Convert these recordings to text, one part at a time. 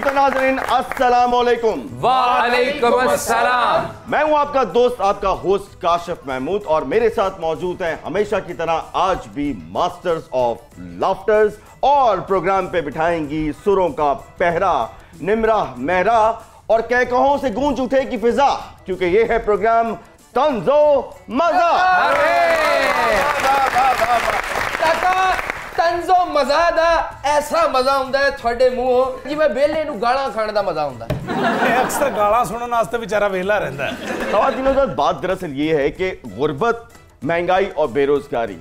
तो नाज़रीन अस्सलाम वालेकुम। वालेकुम अस्सलाम। मैं हूं आपका दोस्त, आपका होस्ट काशिफ महमूद, और मेरे साथ मौजूद हैं हमेशा की तरह आज भी मास्टर्स ऑफ लाफ्टर्स, और प्रोग्राम पे बिठाएंगी सुरों का पहरा निमरा मेहरा और कहकहों से गूंज उठेगी फिजा, क्योंकि ये है प्रोग्राम तंजो मजा। तंजो मजा दा ऐसा मजा हुंदा है थोड़े मुंहों जिवें वेले नूं गालां खाण दा मजा हुंदा है। अक्सर गालां सुनने वास्ते बेचारा वेला रहंदा है। ख़वातीन हज़रात, बात दरअसल ये है कि गुर्बत, महंगाई और बेरोजगारी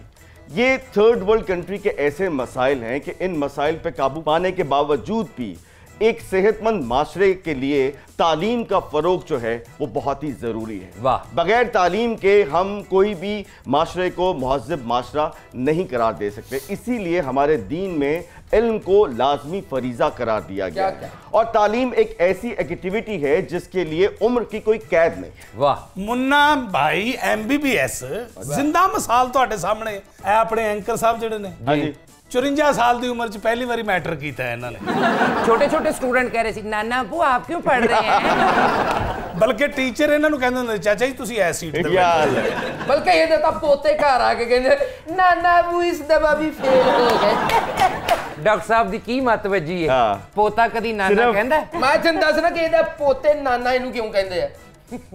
ये थर्ड वर्ल्ड कंट्री के ऐसे मसाइल हैं कि इन मसाइल पे काबू पाने के बावजूद भी एक सेहतमंद माशरे के लिए तालीम का फरोग जो है वो बहुत ही ज़रूरी है। वाह। बगैर तालीम के हम कोई भी माशरे को मुहज़्ज़ब माशरा नहीं करार दे सकते। इसीलिए हमारे दीन में इल्म को लाजमी फरीज़ा करार दिया गया है। और तालीम एक ऐसी एक्टिविटी है जिसके लिए उम्र की कोई कैद नहीं है। वाह मुन्ना भाई MBBS जिंदा मिसाल ਤੁਹਾਡੇ ਸਾਹਮਣੇ ਇਹ ਆਪਣੇ एंकर साहब ਜਿਹੜੇ ਨੇ हाँ जी, 54 साल की उम्र च पहली बारी मैटर किया है इन्होंने। छोटे छोटे स्टूडेंट कह रहे थे नाना अबू आप क्यों पढ़ रहे हैं। बल्कि टीचर इन्होंने कहते होंगे चाचा जी तुसी ऐ सीट ते क्या बैठो। हाल है? बल्कि ये तो पोते घर आके कहते नाना अबू इस दफा भी फेल हो गए। डॉक्टर साहब दी की मत वजी है। हाँ। पोता कदी नाना कहंदा है? मैं तैਨੂੰ दसना कि ਇਹਦਾ पोते नाना ਇਹਨੂੰ ਕਿਉਂ ਕਹਿੰਦੇ ਆ।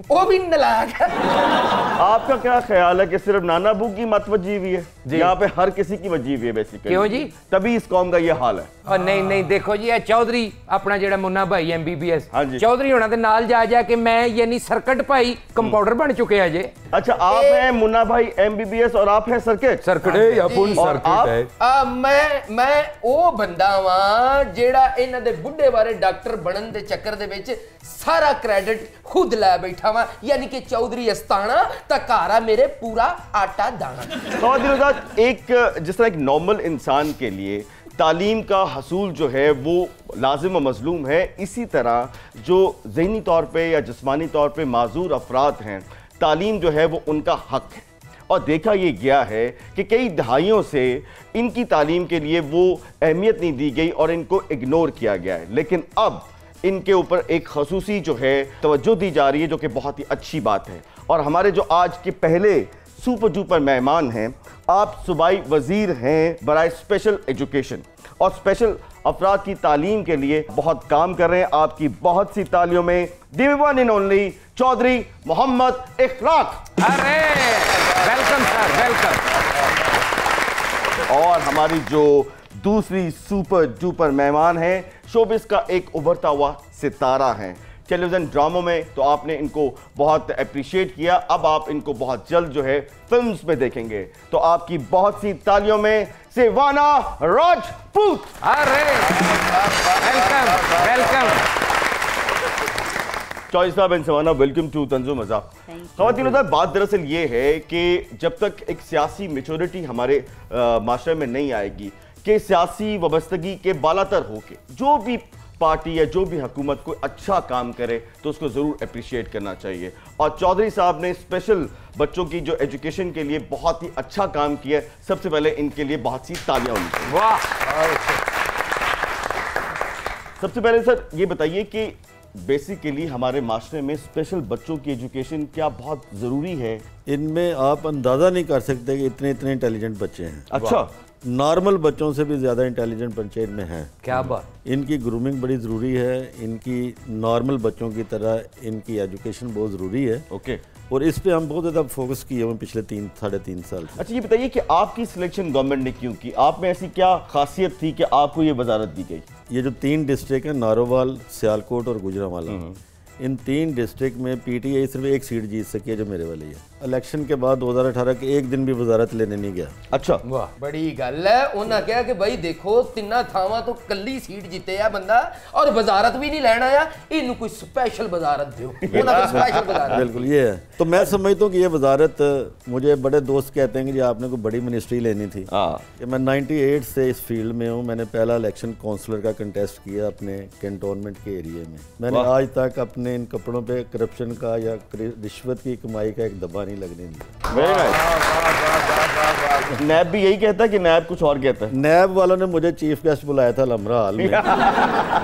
वो भी नलायक है। आपका क्या ख्याल है कि सिर्फ नाना बू की मत वजी हुई है? यहाँ पे हर किसी की वजी हुई है बेसिकली। क्यों जी? तभी इस कौम का ये हाल है। और नहीं नहीं देखो जी ये चौधरी अपना जेड़ा मुन्ना भाई MBBS हाँ जी। चौधरी होना दे नाल जा जा के मैं यानी सर्किट भाई कंपाउंडर बन चुके हैं जे। अच्छा, आप हैं मुन्ना भाई MBBS और आप हैं सर्किट। सर्किट या पुन और सर्किट है। मैं ਉਹ ਬੰਦਾ ਵਾਂ ਜਿਹੜਾ ਇਹਨਾਂ ਦੇ ਬੁੱਢੇ ਬਾਰੇ ਡਾਕਟਰ ਬਣਨ ਦੇ ਚੱਕਰ ਦੇ ਵਿੱਚ ਸਾਰਾ ਕ੍ਰੈਡਿਟ ਖੁਦ ਲੈ बैठा हुआ, यानी कि चौधरी अस्ताना तकारा मेरे पूरा आटा दाना। एक जिस तरह एक नॉर्मल इंसान के लिए तालीम का हसूल जो है वो लाजिम व मजलूम है, इसी तरह जो ज़हनी तौर पे या जिस्मानी तौर पे माजूर अफराद हैं, तालीम जो है वो उनका हक है। और देखा ये गया है कि कई दहाइयों से इनकी तालीम के लिए वो अहमियत नहीं दी गई और इनको इग्नोर किया गया है, लेकिन अब इनके ऊपर एक खसूसी जो है तवज्जो दी जा रही है, जो कि बहुत ही अच्छी बात है। और हमारे जो आज के पहले सुपर डुपर मेहमान हैं, आप सूबाई वज़ीर हैं बराए स्पेशल एजुकेशन और स्पेशल अफराद की तालीम के लिए बहुत काम कर रहे हैं। आपकी बहुत सी तालियों में the one in only Chaudhary Mohammad Ikhlaq. अरे वेलकम सर, वेलकम। और हमारी जो दूसरी सुपर डुपर मेहमान हैं, शोबिस का एक उभरता हुआ सितारा हैं। टेलीविजन ड्रामों में तो आपने इनको बहुत अप्रिशिएट किया, अब आप इनको बहुत जल्द जो है फिल्म्स में देखेंगे, तो आपकी बहुत सी तालियों में सेवाना राजपूत। अरे वेलकम वेलकम। चॉइस साहब एंड सेवाना, वेलकम टू तंजो मजा। ख़वातीन, बात दरअसल ये है कि जब तक एक सियासी मेच्योरिटी हमारे माशरे में नहीं आएगी कि सियासी वबस्तगी के बालातर होके जो भी पार्टी या जो भी हुकूमत कोई अच्छा काम करे तो उसको ज़रूर अप्रिशिएट करना चाहिए। और चौधरी साहब ने स्पेशल बच्चों की जो एजुकेशन के लिए बहुत ही अच्छा काम किया, सबसे पहले इनके लिए बहुत सी तालियां होनी चाहिए। वाह। सबसे पहले सर ये बताइए कि बेसिकली हमारे माशरे में स्पेशल बच्चों की एजुकेशन क्या बहुत ज़रूरी है? इनमें आप अंदाज़ा नहीं कर सकते कि इतने इतने इंटेलिजेंट बच्चे हैं। अच्छा, नॉर्मल बच्चों से भी ज़्यादा इंटेलिजेंट बच्चे इनमें हैं। क्या बात। इनकी ग्रूमिंग बड़ी ज़रूरी है, इनकी नॉर्मल बच्चों की तरह इनकी एजुकेशन बहुत ज़रूरी है। ओके। और इस पे हम बहुत ज़्यादा फोकस किए हुए पिछले 3-3.5 साल से। अच्छा, ये बताइए कि आपकी सिलेक्शन गवर्नमेंट ने क्यों की? आप में ऐसी क्या खासियत थी कि आपको ये वजारत दी गई? ये जो 3 डिस्ट्रिक्ट हैं, नारोवाल, सियालकोट और गुजरांवाला, इन 3 डिस्ट्रिक्ट में PTI सिर्फ एक सीट जीत सकी है, जो मेरे वाली है। इलेक्शन के बाद 2018 के एक दिन भी वजारत लेने नहीं गया। अच्छा, वाह बड़ी गल है। उन्हें कहा कि भाई देखो तिना थावां तो कल्ली सीट जीते आ बंदा और वजारत भी नहीं लेना आया, इनू कोई स्पेशल वजारत दो। स्पेशल वजारत बिल्कुल ये है। तो मैं समझता हूँ कि ये वजारत, मुझे बड़े दोस्त कहते हैं कि जी आपने कोई बड़ी मिनिस्ट्री लेनी थी। कि मैं 98 से इस फील्ड में हूँ। मैंने पहला इलेक्शन काउंसलर का कंटेस्ट किया अपने कैंटोनमेंट के एरिया में। मैंने आज तक अपने इन कपड़ों पे करप्शन का या रिश्वत की कमाई का एक दबा नहीं लगने दिया। Very nice. नैब भी यही कहता है कि नैब कुछ और कहता है? नैब वालों ने मुझे चीफ गेस्ट बुलाया था लमरा हाल में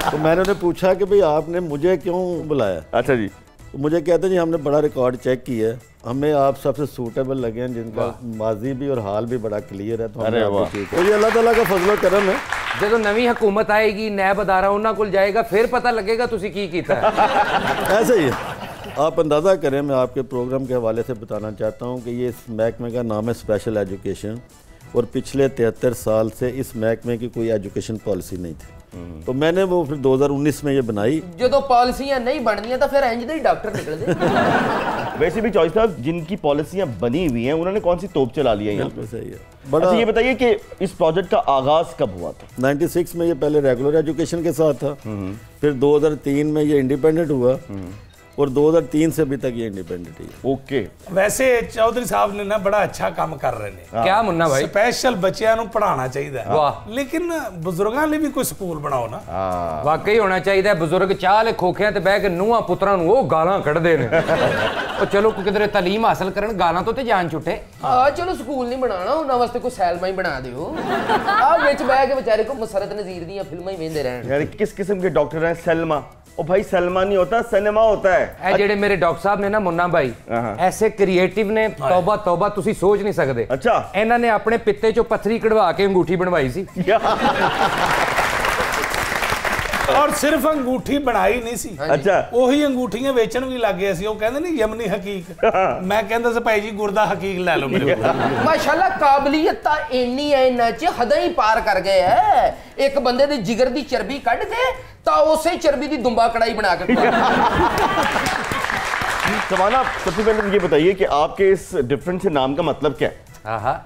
तो मैंने उन्हें पूछा कि भाई आपने मुझे क्यों बुलाया। अच्छा जी। तो मुझे कहते जी हमने बड़ा रिकॉर्ड चेक किया है, हमें आप सबसे सूटेबल लगे हैं जिनका माजी भी और हाल भी बड़ा क्लियर है, तो हमने आपको ठीक है। तो ये अल्लाह ताला का फजल करम है। ਜਦੋਂ ਨਵੀਂ ਹਕੂਮਤ ਆਏਗੀ नैब अदारा ਉਹਨਾਂ ਕੋਲ जाएगा फिर पता लगेगा ਤੁਸੀਂ ਕੀ ਕੀਤਾ है। ऐसे ही है। आप अंदाज़ा करें, मैं आपके प्रोग्राम के हवाले से बताना चाहता हूँ कि ये इस महकमे का नाम है स्पेशल एजुकेशन, और पिछले 73 साल से इस महकमे की कोई एजुकेशन पॉलिसी नहीं थी। तो मैंने वो फिर 2019 में ये बनाई। ਜਦੋਂ ਪਾਲਿਸੀਆਂ ਨਹੀਂ ਬਣਦੀਆਂ ਤਾਂ ਫਿਰ ਇੰਜ ਦੇ ਹੀ ਡਾਕਟਰ ਨਿਕਲਦੇ। वैसे भी चौधरी साहब, जिनकी पॉलिसियां बनी हुई हैं उन्होंने कौन सी तोप चला ली है यहाँ पे? सही है। अच्छा ये बताइए कि इस प्रोजेक्ट का आगाज कब हुआ था? 96 में ये पहले रेगुलर एजुकेशन के साथ था, फिर 2003 में ये इंडिपेंडेंट हुआ, और 2003 से अभी तक ये इंडिपेंडेंट ही है। ओके। वैसे चौधरी साहब ने ना बड़ा अच्छा काम कर रहे हैं। क्या मुन्ना भाई? स्पेशल बच्चों ਨੂੰ ਪੜਾਉਣਾ ਚਾਹੀਦਾ ਹੈ, ਵਾਹ। ਲੇਕਿਨ ਬਜ਼ੁਰਗਾਂ ਲਈ ਵੀ ਕੋਈ ਸਕੂਲ ਬਣਾਓ ਨਾ। ਵਾਕਈ ਹੋਣਾ ਚਾਹੀਦਾ ਹੈ। ਬਜ਼ੁਰਗ ਚਾਹ ਖੋਖਿਆਂ ਤੇ ਬਹਿ ਕੇ ਨੂੰਹਾਂ ਪੁੱਤਰਾਂ ਨੂੰ ਉਹ ਗਾਲਾਂ ਕੱਢਦੇ ਨੇ। ਉਹ ਚਲੋ ਕਿਧਰੇ ਤਾਲੀਮ ਹਾਸਲ ਕਰਨ, ਗਾਲਾਂ ਤੋਂ ਤੇ ਜਾਨ ਛੁੱਟੇ। ਆ ਚਲੋ ਸਕੂਲ ਨਹੀਂ ਬਣਾਉਣਾ, ਉਹਨਾਂ ਵਾਸਤੇ ਕੋਈ ਸੈਲਮਾ ਹੀ ਬਣਾ ਦਿਓ। ਆ ਵਿੱਚ ਬਹਿ ਕੇ ਵਿਚਾਰੇ ਕੋ ਮਸਰਤ ਨਜ਼ੀਰ ਦੀਆਂ ਫਿਲਮਾਂ ਹੀ ਵੇਂਦੇ ਰਹਿਣ। यार किस किस्म के डॉक्टर हैं? सलमा? ओ भाई सलमा नहीं होता, सिनेमा होता है। ਇਹ ਜਿਹੜੇ ਮੇਰੇ ਡਾਕਟਰ ਸਾਹਿਬ ਨੇ ਨਾ ਮੁੰਨਾ ਭਾਈ, ਐਸੇ ਕ੍ਰੀਏਟਿਵ ਨੇ, ਤੌਬਾ ਤੌਬਾ, ਤੁਸੀਂ ਸੋਚ ਨਹੀਂ ਸਕਦੇ। अच्छा। ਇਹਨਾਂ ਨੇ ਆਪਣੇ ਪਿੱਤੇ ਚੋਂ ਪੱਥਰੀ ਕਢਵਾ ਕੇ ਅੰਗੂਠੀ ਬਣਵਾਈ ਸੀ। ਔਰ ਸਿਰਫ ਅੰਗੂਠੀ ਬਣਾਈ ਨਹੀਂ ਸੀ, अच्छा। ਉਹੀ ਅੰਗੂਠੀਆਂ ਵੇਚਣ ਵੀ ਲੱਗ ਗਏ ਸੀ। ਉਹ ਕਹਿੰਦੇ ਨਹੀਂ ਯਮਨੀ ਹਕੀਕ, ਮੈਂ ਕਹਿੰਦਾ ਸੀ ਭਾਈ ਜੀ ਗੁਰਦਾ ਹਕੀਕ ਲੈ ਲਓ ਮੇਰੇ ਕੋਲ। ਮਾਸ਼ਾਅੱਲਾ ਕਾਬਲੀਅਤ ਤਾਂ ਇੰਨੀ ਹੈ ਇਹਨਾਂ 'ਚ, ਹਦਾਂ ਹੀ ਪਾਰ ਕਰ ਗਏ ਹੈ। ਇੱਕ ਬੰਦੇ ਦੀ ਜਿਗਰ ਦੀ ਚਰਬੀ ਕੱਢ ਕੇ ਤਾਂ ਉਸੇ ਚਰਬੀ ਦੀ ਦੁੰਬਾ ਕੜਾਈ ਬਣਾ ਕੇ सवाना, सबसे पहले मुझे बताइए कि आपके इस डिफरेंट से नाम का मतलब क्या है?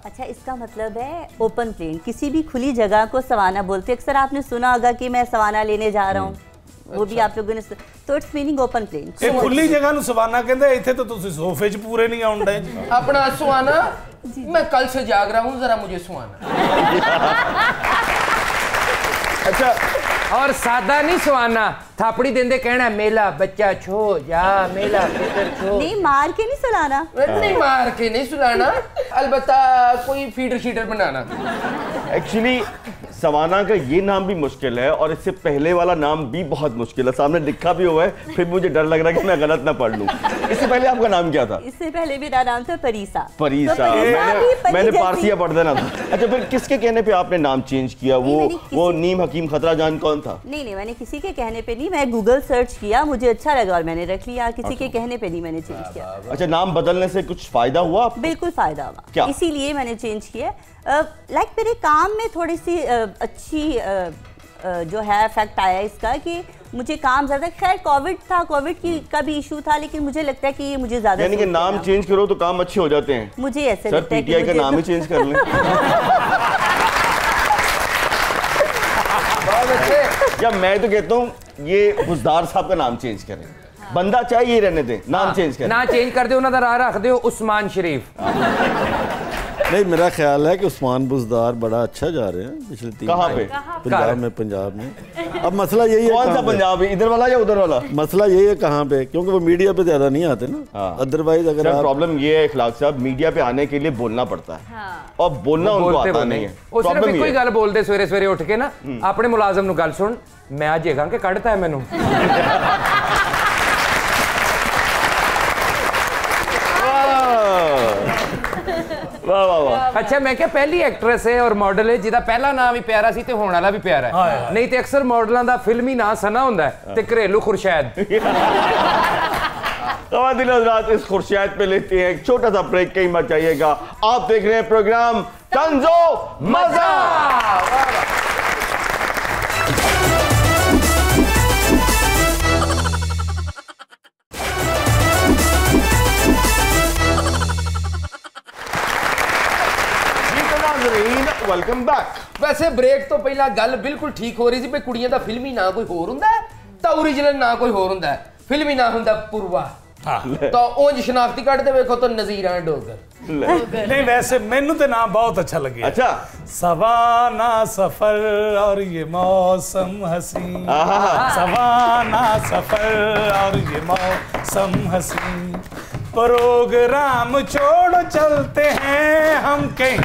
अच्छा, इसका मतलब है ओपन प्लेन। किसी भी खुली जगह को सवाना बोलते हैं। अक्सर आपने सुना होगा कि मैं सवाना लेने जा रहा हूँ, वो भी आप लोगों ने, तो इट्स मीनिंग ओपन प्लेन। ਇਹ ਖੁੱਲੀ ਜਗ੍ਹਾ ਨੂੰ ਸਵਾਨਾ ਕਹਿੰਦੇ, ਇੱਥੇ ਤਾਂ ਤੁਸੀਂ ਸੋਫੇ 'ਚ ਪੂਰੇ ਨਹੀਂ ਆਉਂਦੇ। अपना सुहाना, मैं कल से जाग रहा हूँ, जरा मुझे सुहाना। अच्छा। और सादा नहीं सुहाना, थापड़ी देंदे कहना मेला बच्चा छो जा, मेला फिकर छो। नहीं, मार के नहीं सुलाना। नहीं मार के नहीं सुलाना, अलबत्ता कोई फीडर शीटर बनाना। एक्चुअली सवाना का ये नाम भी मुश्किल है, और इससे पहले वाला नाम भी बहुत मुश्किल है। सामने लिखा भी हुआ है, फिर मुझे डर लग रहा है कि मैं गलत ना पढ़ लूं। इससे पहले आपका नाम क्या था? इससे पहले मेरा नाम था परीसा। परीसा। तो मैंने पारसिया पढ़ देना था। अच्छा, फिर किसके कहने पे आपने नाम चेंज किया? वो नीम हकीम खतरा जान कौन था? नहीं, मैंने किसी के कहने पे नहीं, मैं गूगल सर्च किया, मुझे अच्छा लगा और मैंने रख लिया। किसी के कहने पे नहीं मैंने चेंज किया। अच्छा, नाम बदलने से कुछ फायदा हुआ आपको? बिल्कुल फायदा हुआ। क्या? इसीलिए मैंने चेंज किया। लाइक मेरे काम में थोड़ी सी अच्छी जो है इफेक्ट आया इसका, कि मुझे काम ज़्यादा, खैर कोविड था, कोविड की का भी इशू था, लेकिन मुझे लगता है कि ये मुझे ज़्यादा, यानी कि नाम चेंज करो तो काम अच्छे हो जाते हैं। मुझे ऐसे सर लगता है कि पीटीआई का नाम ही चेंज कर लें। या मैं तो कहता हूँ ये बुजदार साहब का नाम चेंज करें। बंदा चाहिए रहने दें, नाम चेंज करें। ना चेंज कर दे, उन्होंने राह रख दे उस्मान शरीफ। नहीं, मेरा ख्याल है कि उस्मान बुजदार बड़ा अच्छा जा रहे हैं पिछले 3 कहाँ पे? पंजाब में। अब मसला यही है, कौन सा पंजाब है, इधर वाला या उधर वाला? मसला यही है कहाँ पे, क्योंकि वो मीडिया पे ज्यादा नहीं आते ना। अदरवाइज अगर प्रॉब्लम ये है इखलाक साहब, मीडिया पे आने के लिए बोलना पड़ता है, और बोलना उनको आता नहीं है। ਉਹ ਸਿਰਫ ਇੱਕੋ ਹੀ ਗੱਲ ਬੋਲਦੇ ਸਵੇਰੇ ਸਵੇਰੇ ਉੱਠ ਕੇ ਨਾ, ਆਪਣੇ ਮੁਲਾਜ਼ਮ ਨੂੰ ਗੱਲ ਸੁਣ, ਮੈਂ ਅੱਜ ਹੈਗਾ ਕਿ ਕੱਢਤਾ ਹੈ ਮੈਨੂੰ। वाह वाह वाह। अच्छा, मैं क्या पहली एक्ट्रेस है और मॉडल है जिहदा पहला नाम ही प्यारा सी ते होने वाला भी प्यारा है। नहीं तो अक्सर मॉडलों का फिल्मी नाम सना हुंदा है ते घरेलू खुरशैद। ख़वातीन हज़रात, इस खुर्शियात पे लेते हैं एक छोटा सा ब्रेक, कहीं मत जाइएगा। आप देख रहे हैं प्रोग्राम तंजो मजा। Welcome back. वैसे ब्रेक तो पहला गल बिल्कुल ठीक हो रही थी भी कुड़ियां दा फिल्मी ना कोई होर हुंदा है तो ओरिजिनल ना कोई होर हुंदा है। फिल्मी ना हुंदा पूर्वा, तो उंज शनाख्ती कार्ड ते देखो तो नज़ीरा डोगर। नहीं, वैसे मैनू तो नाम बहुत अच्छा लगे। अच्छा। सवाना सफर और ये मौसम हसी, सवाना सफर और ये मौसम हसी, प्रोग्राम छोड़ चलते हैं हम कहीं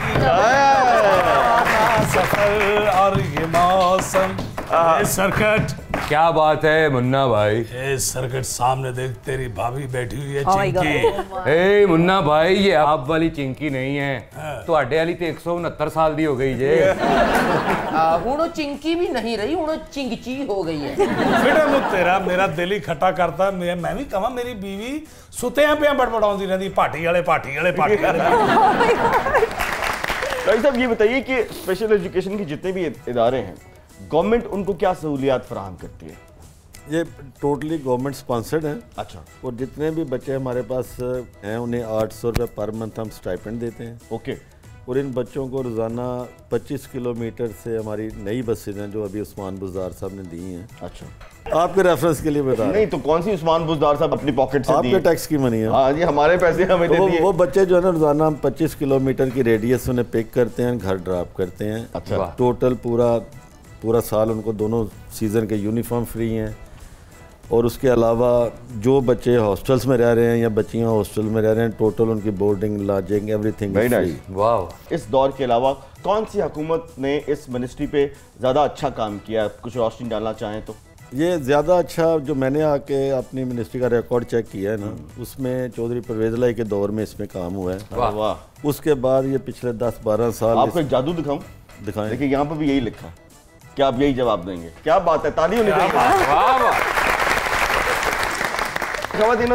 सफर और ये मौसम ये सरकट। क्या बात है मुन्ना भाई? ए सरकट सामने देख तेरी भाभी बैठी हुई है चिंकी। ए मुन्ना भाई ये आप वाली चिंकी नहीं है, ਤੁਹਾਡੇ वाली तो 169 साल दी हो गई जे। ਹੁਣ ਉਹ चिंकी भी नहीं रही, ਹੁਣ चिंगची हो गई है। बेटा मुझ तेरा मेरा दिल ही खट्टा करता। मैं भी कहा मेरी बीवी सुत्या पे बड़बड़ाउंदी रहती पार्टी वाले पार्टी वाले पार्टी वाले। भाई साहब ये बताइए कि स्पेशल एजुकेशन के जितने भी इदारे हैं, गवर्नमेंट उनको क्या सहूलियात फराहम करती है? ये टोटली गवर्नमेंट स्पॉन्सर्ड हैं। अच्छा। और जितने भी बच्चे हमारे पास हैं उन्हें 800 रुपये पर मंथ हम स्टाइपेंड देते हैं। ओके। और इन बच्चों को रोज़ाना 25 किलोमीटर से हमारी नई बसें हैं जो अभी उस्मान बुज़दार साहब ने दी हैं। अच्छा। आपके रेफरेंस के लिए बता नहीं तो कौन सी उस्मान बुज़दार साहब अपनी पॉकेट से आपके टैक्स की मनी है। हाँ जी, हमारे पैसे हमें दे दिए। वो बच्चे जो है ना रोज़ाना हम 25 किलोमीटर की रेडियस उन्हें पिक करते हैं, घर ड्रॉप करते हैं। अच्छा। टोटल पूरा साल उनको दोनों सीज़न के यूनिफॉर्म फ्री हैं। और उसके अलावा जो बच्चे हॉस्टल्स में रह रहे हैं या बच्चियां हॉस्टल में रह रहे हैं, टोटल उनकी boarding lodging everything very nice. वाह। इस दौर के अलावा कौन सी हुकूमत ने इस मिनिस्ट्री पे ज़्यादा अच्छा काम किया? कुछ रोशनी डालना चाहें तो? ये ज़्यादा अच्छा जो मैंने आके अपनी मिनिस्ट्री का रिकॉर्ड चेक किया है ना, उसमें चौधरी परवेज़ लाई के दौर में इसमें काम हुआ है। वाह वाह। उसके बाद ये पिछले 10-12 साल आपको एक जादू दिखाऊं? दिखाएं। देखिए यहाँ पर भी यही लिखा है। क्या आप यही जवाब देंगे? क्या बात है, ताली होनी चाहिए। वाह वाह। खवातीन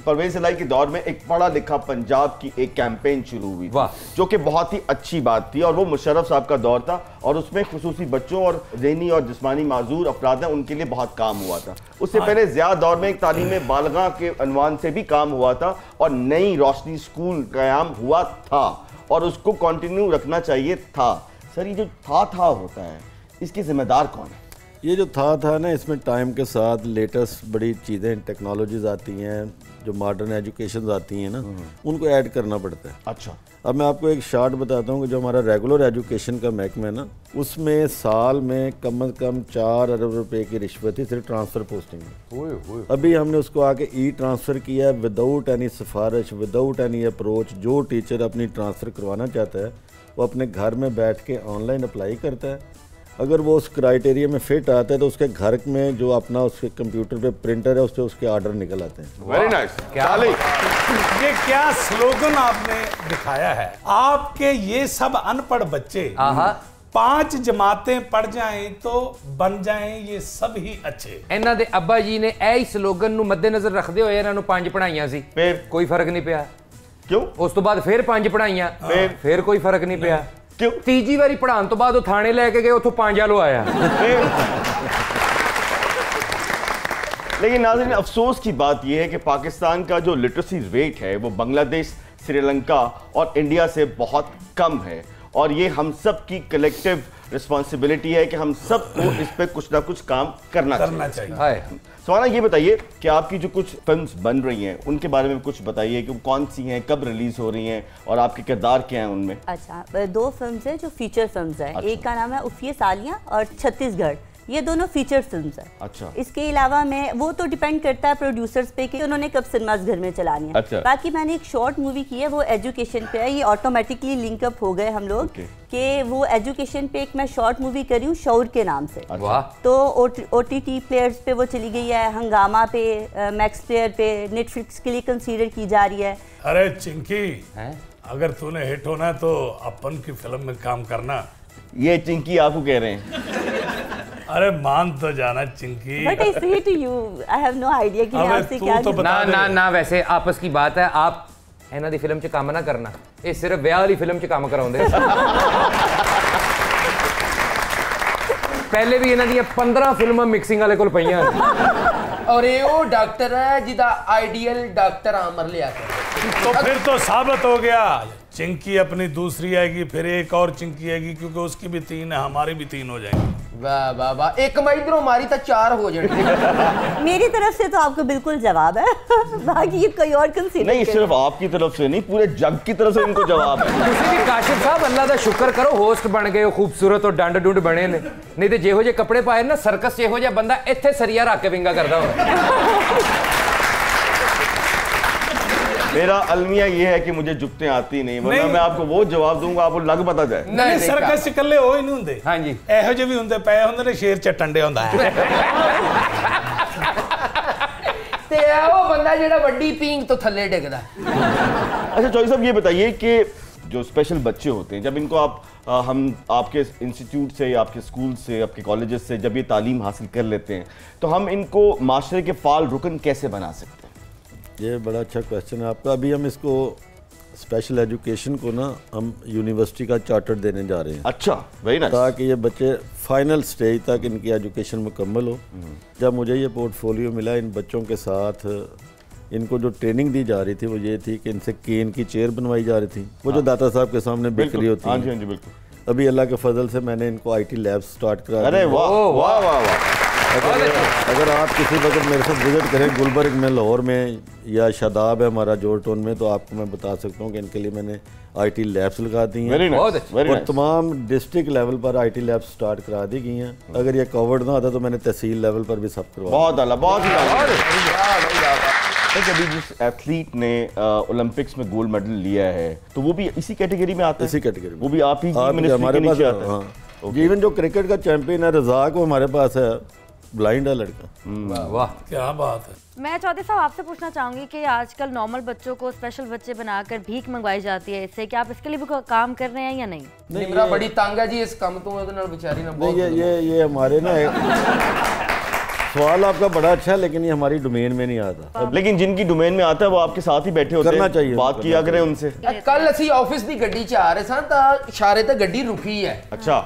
परवेज़ इलाही के दौर में एक पढ़ा लिखा पंजाब की एक कैंपेन शुरू हुई वाह, जो कि बहुत ही अच्छी बात थी। और वो मुशर्रफ साहब का दौर था और उसमें खुसूसी बच्चों और ज़हनी और जिस्मानी माजूर अफराद हैं उनके लिए बहुत काम हुआ था। उससे पहले ज़िया दौर में एक तालीम बालगा के अनवान से भी काम हुआ था और नई रोशनी स्कूल क़याम हुआ था और उसको कंटिन्यू रखना चाहिए था। सर ये जो था होता है, इसके जिम्मेदार कौन है? ये जो था ना, इसमें टाइम के साथ लेटेस्ट बड़ी चीज़ें टेक्नोलॉजीज आती हैं, जो मॉडर्न एजुकेशन आती हैं ना, उनको ऐड करना पड़ता है। अच्छा। अब मैं आपको एक शार्ट बताता हूँ कि जो हमारा रेगुलर एजुकेशन का महकमा है ना, उसमें साल में कम से कम 4 अरब रुपए की रिश्वत थी सिर्फ ट्रांसफ़र पोस्टिंग में। अभी हमने उसको आके ई ट्रांसफ़र किया है विदाउट एनी सिफारिश, विदाउट एनी अप्रोच। जो टीचर अपनी ट्रांसफ़र करवाना चाहता है वो अपने घर में बैठ के ऑनलाइन अप्लाई करता है। अगर वो उस क्राइटेरिया में फिट आता है तो उसके घर में जो अपना उसके कंप्यूटर पे प्रिंटर है उस पर उसके ऑर्डर निकल आते हैं। Very nice. ये क्या स्लोगन आपने दिखाया है। आपके ये सब अनपढ़ बच्चे 5 जमातें पढ़ जाएं तो बन जाएं ये सब ही अच्छे। ਇਹਨਾਂ ਦੇ ਅੱਬਾ ਜੀ ਨੇ ਇਹ ਹੀ ਸਲੋਗਨ ਨੂੰ ਮੱਦੇਨਜ਼ਰ ਰੱਖਦੇ ਹੋਏ ਇਹਨਾਂ ਨੂੰ 5 ਪੜਾਈਆਂ ਸੀ, ਕੋਈ ਫਰਕ ਨਹੀਂ ਪਿਆ। ਕਿਉਂ? ਉਸ ਤੋਂ ਬਾਅਦ ਫਿਰ 5 ਪੜਾਈਆਂ, ਫਿਰ ਕੋਈ ਫਰਕ ਨਹੀਂ ਪਿਆ। क्यों? तीजी बारी पढ़ाने तो बाद वो थाने लेके गए, उतो 5 लो आया। लेकिन नाज़रीन अफसोस की बात यह है कि पाकिस्तान का जो लिटरेसी रेट है वो बांग्लादेश, श्रीलंका और इंडिया से बहुत कम है और ये हम सब की कलेक्टिव रिस्पॉन्सिबिलिटी है कि हम सबको इस पे कुछ ना कुछ काम करना चाहिए। सवाना ये बताइए कि आपकी जो कुछ फिल्म्स बन रही हैं उनके बारे में कुछ बताइए कि वो कौन सी हैं, कब रिलीज हो रही हैं और आपके किरदार क्या हैं उनमें? अच्छा, 2 फिल्म्स हैं जो फीचर फिल्म्स हैं। अच्छा। एक का नाम है उफ़िए सालियाँ और छत्तीसगढ़, ये दोनों फीचर फिल्म्स हैं। अच्छा। इसके अलावा मैं वो तो डिपेंड करता है प्रोड्यूसर्स पे कि उन्होंने कब सिनेमास घर में चलानी है। अच्छा। बाकी मैंने एक शॉर्ट मूवी की है वो एजुकेशन पे है, ये ऑटोमेटिकली लिंकअप हो गए हम लोग कि वो एजुकेशन पे एक मैं शॉर्ट मूवी करी हूँ शौर के नाम से। वाह। तो OTT प्लेयर्स पे वो चली गई है, हंगामा पे, मैक्स प्लेयर पे, नेटफ्लिक्स के लिए कंसीडर की जा रही है। अरे चिंकी, अगर तूने हिट होना है तो अपन की फिल्म में काम करना। ये चिंकी आपको कह रहे हैं? अरे मान तो जाना Chinki. But I say to you, I have no idea कि मैं आपसे क्या तो ना वैसे आपस की बात है, आप ਇਹਨਾਂ ਦੀ ਫਿਲਮ 'ਚ ਕੰਮ ਨਾ ਕਰਨਾ, ਇਹ ਸਿਰਫ ਵਿਆਹ ਵਾਲੀ ਫਿਲਮ 'ਚ ਕੰਮ ਕਰਾਉਂਦੇ। ਪਹਿਲੇ ਵੀ ਇਹਨਾਂ ਦੀਆਂ 15 ਫਿਲਮਾਂ ਮਿਕਸਿੰਗ ਵਾਲੇ ਕੋਲ ਪਈਆਂ। और ये वो डॉक्टर है जिदा आइडियल डॉक्टर आमर लिया तो फिर तो साबित हो गया चिंकी अपनी दूसरी आएगी, फिर एक और चिंकी आएगी क्योंकि उसकी भी 3 है, हमारी भी 3 हो जाएंगी। वाह वाह वाह, एक मई इधरों हमारी तो 4 हो जाएंगे। मेरी तरफ से तो आपको बिल्कुल जवाब है, बाकी ये कोई और कंसीडर नहीं, सिर्फ आपकी तरफ से नहीं, पूरे जग की तरफ से इनको जवाब है। ਤੁਸੀਂ ਵੀ ਕਾਸ਼ਿਫ ਸਾਹਿਬ ਅੱਲਾ ਦਾ ਸ਼ੁਕਰ ਕਰੋ, ਹੋਸਟ ਬਣ ਗਏ ਹੋ, ਖੂਬਸੂਰਤ ਔਰ ਡੰਡ ਡੁੰਡ ਬਣੇ ਨੇ, ਨਹੀਂ ਤੇ ਜਿਹੋ ਜਿਹੇ ਕੱਪੜੇ ਪਾਏ ਨਾ ਸਰਕਸ 'ਚ ਇਹੋ ਜਿਹਾ ਬੰਦਾ ਇੱਥੇ ਸਰੀਆ ਰੱਖ ਕੇ ਵਿੰਗਾ ਕਰਦਾ ਹੁੰਦਾ। मेरा अलमिया ये है कि मुझे जुगते आती नहीं, वरना मैं आपको वो जवाब दूंगा आपको लग पता जाए। नहीं सर्कस इकल्ले हो ही नहीं हुंदे। हाँ जी ਇਹੋ ਜਿਹੇ ਵੀ ਹੁੰਦੇ ਪਏ ਹੁੰਦੇ ਨੇ ਸ਼ੇਰ ਚੱਟਣ ਦੇ ਹੁੰਦਾ ਹੈ। ਤੇ ਉਹ ਬੰਦਾ ਜਿਹੜਾ ਵੱਡੀ ਪੀਂਗ ਤੋਂ ਥੱਲੇ ਡਿੱਗਦਾ। अच्छा चौधरी साहब ये बताइए कि जो स्पेशल बच्चे होते हैं, जब इनको हम आपके इंस्टीट्यूट से या आपके स्कूल से, आपके कॉलेजेस से जब ये तालीम हासिल कर लेते हैं, तो हम इनको माशरे के फाल रुकन कैसे बना सकते हैं? ये बड़ा अच्छा क्वेश्चन है आपका। अभी हम इसको स्पेशल एजुकेशन को ना हम यूनिवर्सिटी का चार्टर देने जा रहे हैं। अच्छा, वेरी नाइस। ताकि ये बच्चे फाइनल स्टेज तक इनकी एजुकेशन मुकम्मल हो। जब मुझे ये पोर्टफोलियो मिला, इन बच्चों के साथ इनको जो ट्रेनिंग दी जा रही थी वो ये थी कि इनसे केन की चेयर बनवाई जा रही थी, वो जो दाता साहब के सामने बिक रही होती है। हाँ जी, हाँ जी, बिल्कुल। अभी अल्लाह के फजल से मैंने इनको आईटी लैब स्टार्ट करा। अरे वाह वाह वाह वाह। अगर आप किसी वक्त मेरे साथ विजिट करें गुलबर्ग में, लाहौर में या शादाब है हमारा जोरटोन में, तो आपको मैं बता सकता हूँ कि इनके लिए मैंने आईटी लैब्स लगा दी हैं। वेरी नाइस, वेरी और नाइस। तमाम डिस्ट्रिक्ट लेवल पर आईटी लैब्स स्टार्ट करा दी गई हैं। अगर ये कवर्ड ना होता तो मैंने तहसील लेवल पर भी सब करवा। बहुत आला, बहुत ही आला। अभी जिस एथलीट ने ओलंपिक्स में गोल्ड मेडल लिया है, तो वो भी इसी कैटेगरी में आता है? इसी कैटेगरी वो भी आप ही की मिनिस्ट्री हमारे के पास नीचे आता है? हाँ। इवन जो क्रिकेट का चैंपियन है रज़ाक, वो हमारे पास है, ब्लाइंड है लड़का। वाह क्या बात है। मैं चौधरी साहब आपसे पूछना चाहूंगी कि आजकल नॉर्मल बच्चों को स्पेशल बच्चे बनाकर भीख मंगवाई जाती है, इससे क्या आप इसके लिए भी कोई काम कर रहे हैं या नहीं? निमरा बड़ी तंग है जी इस काम तो, ਉਹਦੇ ਨਾਲ बेचारी ना बहुत। ये हमारे ना सवाल आपका बड़ा अच्छा है, लेकिन ये हमारी डोमेन में नहीं आता। लेकिन जिनकी डोमेन में आता है वो आपके साथ ही बैठे होते हैं, करना चाहिए, बात किया करें उनसे। ਕੱਲ ਅਸੀਂ ਆਫਿਸ ਦੀ ਗੱਡੀ 'ਚ ਆ ਰਹੇ ਸਾਂ ਤਾਂ ਇਸ਼ਾਰੇ ਤੇ ਗੱਡੀ ਰੁਕੀ ਹੈ। अच्छा।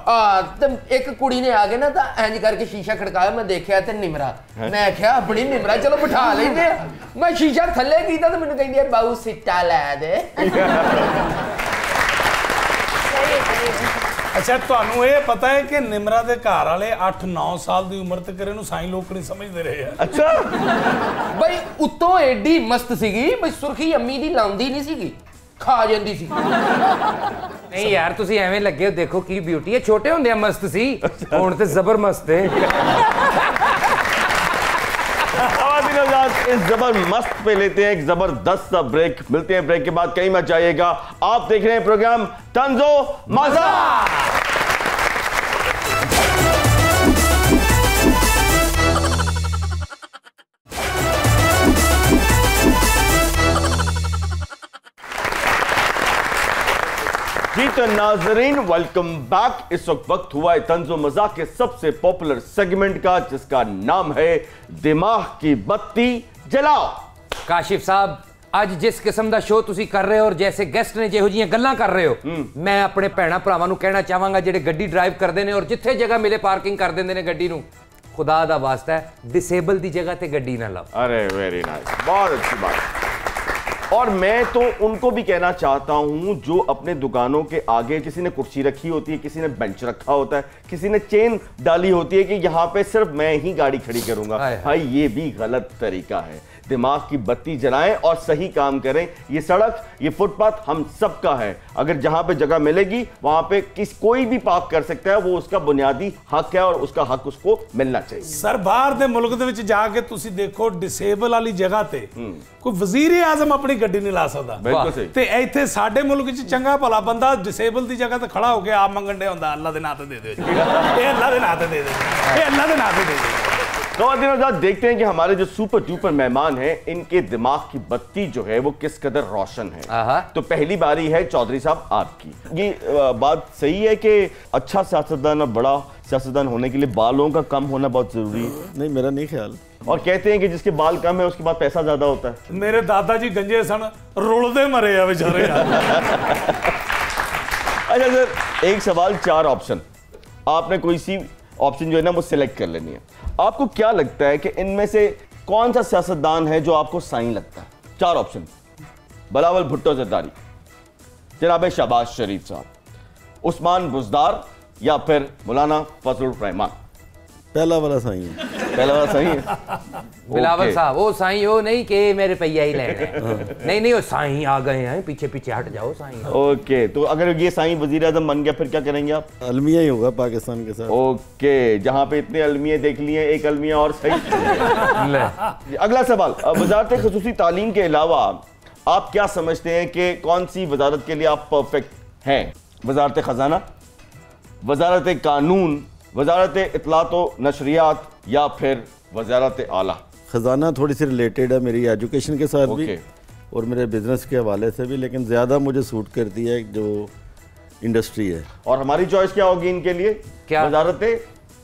ਤੇ ਇੱਕ ਕੁੜੀ ਨੇ ਆ ਕੇ ਨਾ ਤਾਂ ਇੰਜ ਕਰਕੇ ਸ਼ੀਸ਼ਾ ਖੜਕਾਇਆ, ਮੈਂ ਦੇਖਿਆ ਤੇ ਨਿਮਰਾ, ਮੈਂ ਕਿਹਾ ਆਪਣੀ ਨਿਮਰਾ ਚਲੋ ਬਿਠਾ ਲੈਂਦੇ ਆ। ਮੈਂ ਸ਼ੀਸ਼ਾ ਥੱਲੇ ਕੀਤਾ ਤਾਂ ਮੈਨੂੰ ਕਹਿੰਦੀ ਹੈ ਬਾਊ ਸਿੱਟਾ ਲੈ ਦੇ। ਅੱਛਾ ਤੁਹਾਨੂੰ ਇਹ ਪਤਾ ਹੈ ਕਿ ਨਿਮਰਾ ਦੇ ਘਰ ਵਾਲੇ 8-9 ਸਾਲ ਦੀ ਉਮਰ ਤੱਕ ਇਹਨੂੰ ਸਾਈਂ ਲੋਕ ਨਹੀਂ ਸਮਝਦੇ ਰਹੇ ਆ। अच्छा। ਬਈ ਉੱਤੋਂ ਐਡੀ ਮਸਤ ਸੀਗੀ ਬਈ ਸੁਰਖੀ ਅੰਮੀ ਦੀ ਲਾਉਂਦੀ ਨਹੀਂ ਸੀਗੀ, ਖਾ ਜਾਂਦੀ ਸੀ। ਨਹੀਂ ਯਾਰ ਤੁਸੀਂ ਐਵੇਂ ਲੱਗੇ ਹੋ, ਦੇਖੋ ਕੀ ਬਿਊਟੀ ਹੈ। ਛੋਟੇ ਹੁੰਦੇ ਮਸਤ ਸੀ, ਹੁਣ ਤੇ ਜ਼ਬਰਮਸਤ ਹੈ। इस जबरदस्त पे लेते हैं एक जबरदस्त सा ब्रेक। मिलते हैं ब्रेक के बाद, कहीं मत जाइएगा। आप देख रहे हैं प्रोग्राम तंजो मजा। जी तो नाजरीन वेलकम बैक। इस वक्त हुआ है तंजो मजा के सबसे पॉपुलर सेगमेंट का, जिसका नाम है दिमाग की बत्ती जलाओ। काशिफ साहब ਅੱਜ ਜਿਸ ਕਿਸਮ ਦਾ ਸ਼ੋਅ ਤੁਸੀਂ ਕਰ ਰਹੇ ਹੋ ਔਰ ਜੈਸੇ ਗੈਸਟ ਨੇ ਜਿਹੋ ਜੀਆਂ ਗੱਲਾਂ ਕਰ ਰਹੇ ਹੋ, ਮੈਂ ਆਪਣੇ ਭੈਣਾ ਭਰਾਵਾਂ ਨੂੰ ਕਹਿਣਾ ਚਾਹਾਂਗਾ ਜਿਹੜੇ ਗੱਡੀ ਡਰਾਈਵ ਕਰਦੇ ਨੇ ਔਰ ਜਿੱਥੇ ਜਗ੍ਹਾ ਮਿਲੇ ਪਾਰਕਿੰਗ ਕਰ ਦਿੰਦੇ ਨੇ ਗੱਡੀ ਨੂੰ, खुदा दा वास्ता है डिसेबल दी जगह ते गड्डी ना लाओ। अरे वेरी नाइस, बहुत अच्छी बात। और मैं तो उनको भी कहना चाहता हूं जो अपने दुकानों के आगे, किसी ने कुर्सी रखी होती है, किसी ने बेंच रखा होता है, किसी ने चेन डाली होती है कि यहाँ पे सिर्फ मैं ही गाड़ी खड़ी करूंगा, भाई ये भी गलत तरीका है। दिमाग की बत्ती जलाएं और सही काम करें। ये सड़क, ये फुटपाथ हम सबका है। अगर जहां पे जगह मिलेगी वहां पे कोई भी पार्क कर सकता है, वो उसका बुनियादी हक है और उसका हक उसको मिलना चाहिए। सर बाहर दे मुल्क दे विच जाके तुसी देखो डिसेबल वाली जगह ते कोई वजीर आजम अपनी गड्डी नहीं ला सकदा। बिल्कुल सही। ते इत्थे साडे मुल्क च चंगा भला बंदा डिसेबल दी जगह ते खड़ा होके आप मंगण दे हुंदा, अल्लाह दे नाम ते दे दियो जी, ए अल्लाह दे नाम ते दे दे, ए अल्लाह दे नाम ते दे दे। तो दिनों देखते हैं कि हमारे जो सुपर डुपर मेहमान हैं, इनके दिमाग की बत्ती जो है वो किस कदर रोशन है। तो पहली बारी है चौधरी साहब आपकी। ये बात सही है कि अच्छा सियासतदान और बड़ा सियासतदान होने के लिए बालों का कम होना बहुत जरूरी है? नहीं, मेरा नहीं ख्याल। और कहते हैं कि जिसके बाल कम है उसके बाद पैसा ज्यादा होता है। मेरे दादाजी गंजे सन, रुलदे मरे आ बेचारे। अच्छा सर, एक सवाल 4 ऑप्शन, आपने कोई सी ऑप्शन जो है ना वो सिलेक्ट कर लेनी है। आपको क्या लगता है कि इनमें से कौन सा सियासतदान है जो आपको सही लगता है? 4 ऑप्शन, बिलावल भुट्टो जरदारी, जनाब शहबाज शरीफ साहब, उस्मान बुज़दार या फिर मौलाना फजलुर रहमान। पहला वाला सही है। पहला वाला सही है। बिलावल साहब वो साईं वो नहीं कि मेरे पैया ही लेने नहीं नहीं, वो साईं आ गए हैं, पीछे पीछे हट जाओ साईं। ओके, तो अगर ये साईं वजीर आजम बन गया फिर क्या करेंगे आप? अलमिया ही होगा पाकिस्तान के साथ। ओके, जहां पे इतने अलमिया देख लिए, एक अलमिया और सही। अगला सवाल, वजारत खुसूसी तालीम के अलावा आप क्या समझते हैं कि कौन सी वजारत के लिए आप परफेक्ट हैं? वजारत खजाना, वजारत कानून, वजारत इत्तलात व नशरियात या फिर वजारत आला? खजाना थोड़ी सी रिलेटेड है मेरी एजुकेशन के साथ भी और मेरे बिजनेस के हवाले से भी, लेकिन ज़्यादा मुझे सूट करती है जो इंडस्ट्री है। और हमारी चॉइस क्या होगी इनके लिए? क्या? वजारत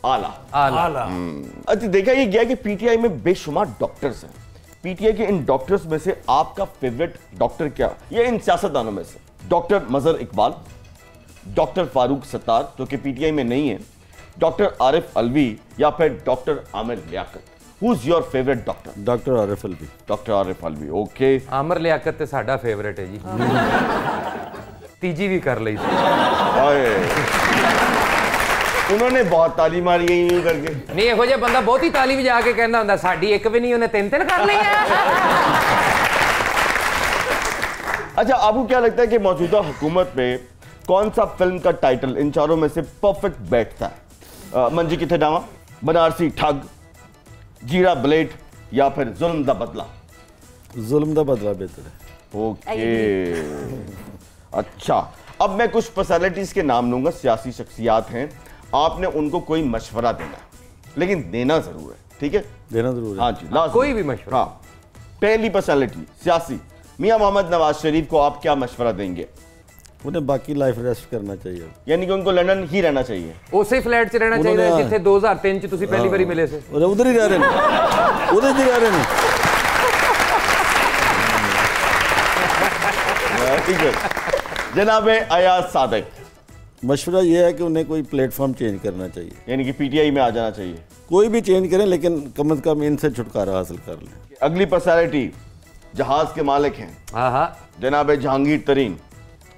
आला। अच्छा, देखा ये गया कि पीटीआई में बेशुमार डॉक्टर्स हैं। पीटीआई के इन डॉक्टर्स में से आपका फेवरेट डॉक्टर क्या? ये इन सियासतदानों में से डॉक्टर मजहर इकबाल, डॉक्टर फारूक सत्तार जो कि पीटीआई में नहीं है, डॉक्टर आरिफ अलवी या फिर doctor Aamir Liaquat? Who's your favorite doctor? Doctor Arif Alvi. Doctor Arif Alvi, okay. Aamir Liaquat ते साडा फेवरेट है जी। तीजी भी कर ली उन्होंने बहुत ताली मारी है यूं करके। नहीं, ਇਹੋ ਜਿਹਾ ਬੰਦਾ ਬਹੁਤੀ ਤਾਲੀ ਵਜਾ ਕੇ ਕਹਿੰਦਾ ਹੁੰਦਾ ਸਾਡੀ ਇੱਕ ਵੀ ਨਹੀਂ, ਉਹਨੇ ਤਿੰਨ ਤਿੰਨ ਕਰ ਲਈ ਹੈ। अच्छा, आपको क्या लगता है कि मौजूदा हुकूमत में कौन सा फिल्म का टाइटल इन चारों में से परफेक्ट बैठता है? मंजी किथे डावा, बनारसी ठग, जीरा ब्लेड या फिर जुल्म दा बदला? जुल्म दा बदला बेहतर है। ओके, अच्छा। अब मैं कुछ पर्सनालिटीज के नाम लूंगा, सियासी शख्सियात हैं, आपने उनको कोई मशवरा देना है, लेकिन देना जरूर है, ठीक है? देना जरूर है। हाँ जी, लाजमी। कोई भी मशवरा। हाँ, पहली पर्सनालिटी सियासी मियां मोहम्मद नवाज शरीफ को आप क्या मशवरा देंगे? उन्हें बाकी लाइफ रेस्ट करना चाहिए, यानी कि उनको लंदन ही रहना चाहिए, ਉਸੇ ਫਲੈਟ 'ਚ ਰਹਿਣਾ ਚਾਹੀਦਾ ਜਿੱਥੇ 2003 'ਚ ਤੁਸੀਂ ਪਹਿਲੀ ਵਾਰੀ ਮਿਲੇ ਸੀ। उधर ही रह रहे हैं, उधर ही रह रहे हैं। ठीक है। जनाब अयाज सादिक, मशवरा ये है कि उन्हें कोई प्लेटफॉर्म चेंज करना चाहिए, यानी कि पीटीआई में आ जाना चाहिए। कोई भी चेंज करें लेकिन कम से कम इनसे छुटकारा हासिल कर लें। अगली पर्सनालिटी जहाज के मालिक हैं, हाँ हाँ, जनाब जहांगीर तरीन,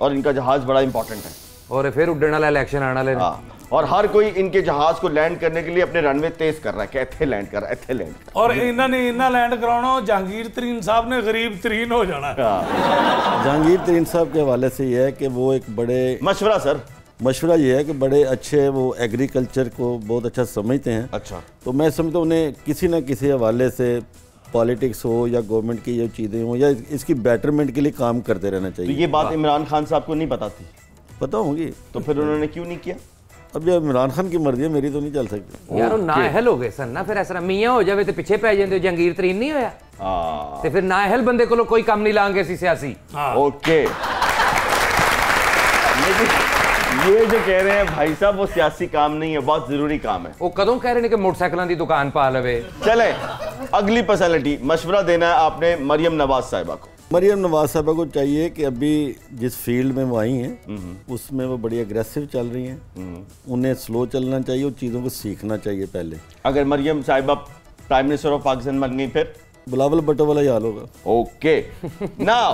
और इनका जहाज बड़ा इंपॉर्टेंट है और फिर उड्डण वाला इलेक्शन आने वाले। हाँ, और हर कोई इनके जहाज को लैंड करने के लिए अपने रनवे तेज कर रहा है कि इत्थे लैंड कर, इत्थे लैंड कर। और इन्होंने इन्ना लैंड कराना, जहांगीर तरीन साहब ने गरीब तरीन हो जाना। जहांगीर तरीन साहब के हवाले से ये है कि वो एक बड़े मशवरा सर, मशवरा ये है कि बड़े अच्छे वो एग्रीकल्चर को बहुत अच्छा समझते हैं। अच्छा, तो मैं समझता हूँ उन्हें किसी न किसी हवाले से पॉलिटिक्स हो या गवर्नमेंट की ये चीज़ें हो या इसकी बेटरमेंट के लिए काम करते रहना चाहिए। तो ये बात इमरान खान साहब को नहीं पता थी? पता होगी, तो फिर उन्होंने क्यों नहीं किया? अब ये इमरान खान की मर्जी है, मेरी तो नहीं चल सकती। यार नाअहल हो गए सन ना, फिर ऐसा मियाँ हो जावे तो पिछे पै जाते। जहांगीर तरीन नहीं होया तो फिर नाअहल बंदे को कोई काम नहीं लांगे सी सियासी। ओके, ये जो कह रहे हैं भाई साहब वो सियासी काम नहीं है, बहुत जरूरी काम है। वो कदों कह रहे हैं कि मोटरसाइकिलों की दुकान पा लवे। चले अगली पर्सनालिटी, मशवरा देना है आपने मरियम नवाज साहिबा को। मरियम नवाज साहिबा को चाहिए कि अभी जिस फील्ड में वो आई हैं उसमें वो बड़ी अग्रेसिव चल रही हैं, उन्हें स्लो चलना चाहिए और चीज़ों को सीखना चाहिए पहले। अगर मरियम साहिबा प्राइम मिनिस्टर ऑफ पाकिस्तान बन गई फिर बिलावल भुट्टो वाला ही हाल होगा। ओके, नाउ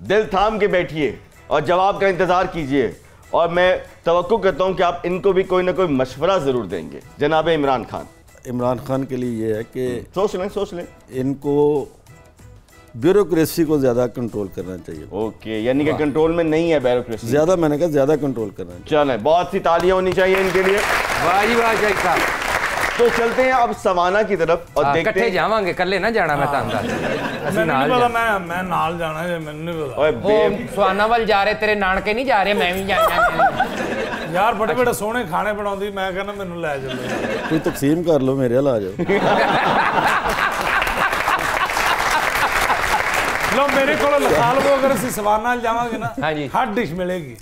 दिल थाम के बैठिए और जवाब का इंतजार कीजिए, और मैं तवक्को करता हूं कि आप इनको भी कोई ना कोई मशवरा जरूर देंगे। जनाब इमरान खान। इमरान खान के लिए ये है कि सोच लें इनको ब्यूरोक्रेसी को ज्यादा कंट्रोल करना चाहिए। ओके, यानी कि कंट्रोल में नहीं है ब्यूरोक्रेसी, ज्यादा, मैंने कहा ज्यादा कंट्रोल करना चाहिए। चले, बहुत सी तालियां होनी चाहिए इनके लिए। वाह जी वाह शेख साहब। तो चलते हैं अब सवाना की तरफ और देखते हैं। जावांगे, कल्ले ना जाना, मैं मैं नाल जाना है, मैंने नहीं पता। ओए सवाना वाल जा रहे, तेरे नानके नहीं जा रहे, मैं भी जाना। यार बड़े बड़े सोहने खाने बनाउंदी, मैं कहना मैनू ले चलो। कोई तकसीम कर लो, मेरे ला जाओ। लो मेरे को लिखा लो, अगर असं सवाना जावांगे ना, हाँ जी, हर डिश मिलेगी।